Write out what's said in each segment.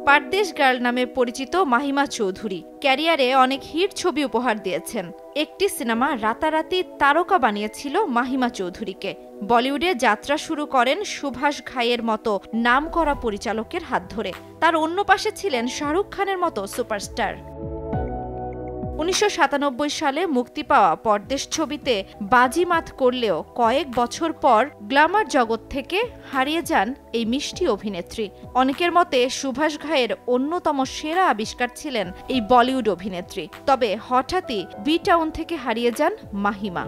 Pardes girl নামে পরিচিত মাহিমা চৌধুরী ক্যারিয়ারে অনেক হিট ছবি উপহার দিয়েছেন। একটি সিনেমা রাতারাতি তারকা বানিয়েছিল মাহিমা চৌধুরীকে। বলিউডে যাত্রা শুরু করেন সুভাষ ঘাইয়ের মতো নামকরা পরিচালকের হাত ধরে। তার অন্য পাশে ছিলেন শাহরুখ খানের মতো সুপারস্টার। ১৯৯৭ সালে মুক্তি পাওয়া পরদেশ ছবিতে বাজিমাত করলেও কয়েক বছর পর গ্ল্যামার জগৎ থেকে হারিয়ে যান এই মিষ্টি অভিনেত্রী। অনেকের মতে সুভাষ ঘাইয়ের অন্যতম সেরা আবিষ্কার ছিলেন এই বলিউড অভিনেত্রী। তবে হঠাৎই বি টাউন থেকে হারিয়ে যান মাহিমা।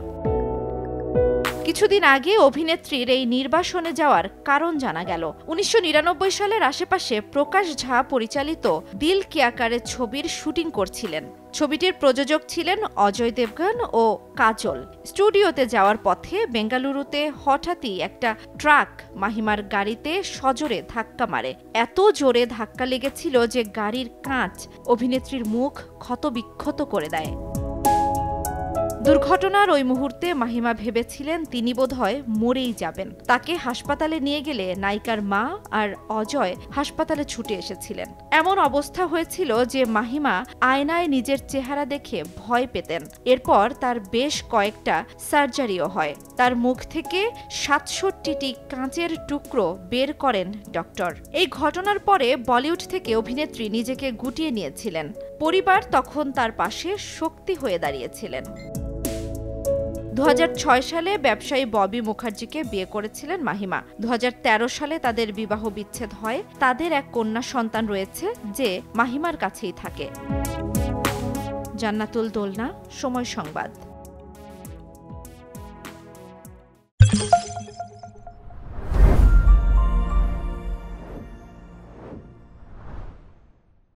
কিছুদিন আগে অভিনেত্রীর এই নির্বাসনে যাওয়ার কারণ জানা গেল। ১৯৯৯ সালের আশেপাশে প্রকাশ ঝা পরিচালিত দিল কিয়া করে ছবির শুটিং করছিলেন। ছবিটির প্রযোজক ছিলেন অজয় দেবগন ও কাজল। স্টুডিওতে যাওয়ার পথে বেঙ্গালুরুতে হঠাৎই একটা ট্রাক মাহিমার গাড়িতে সজোরে ধাক্কা মারে। এত জোরে ধাক্কা লেগেছিল যে গাড়ির কাঁচ অভিনেত্রীর মুখ ক্ষতবিক্ষত করে দেয়। দুর্ঘটনার ওই মুহূর্তে মাহিমা ভেবেছিলেন তিনি বোধহয় মরেই যাবেন। তাকে হাসপাতালে নিয়ে গেলে নায়িকার মা আর অজয় হাসপাতালে ছুটে এসেছিলেন। এমন অবস্থা হয়েছিল যে মাহিমা আয়নায় নিজের চেহারা দেখে ভয় পেতেন। এরপর তার বেশ কয়েকটা সার্জারিও হয়। তার মুখ থেকে ৬৭টি কাঁচের টুকরো বের করেন ডক্টর। এই ঘটনার পরে বলিউড থেকে অভিনেত্রী নিজেকে গুটিয়ে নিয়েছিলেন। পরিবার তখন তার পাশে শক্তি হয়ে দাঁড়িয়েছিলেন। ২০০৬ সালে ব্যবসায়ী ববি মুখার্জিকে বিয়ে করেছিলেন মাহিমা। ২০১৩ সালে তাদের বিবাহ বিচ্ছেদ হয়। তাদের এক কন্যা সন্তান রয়েছে যে মাহিমার কাছেই থাকে। জান্নাতুল দোলনা, সময় সংবাদ।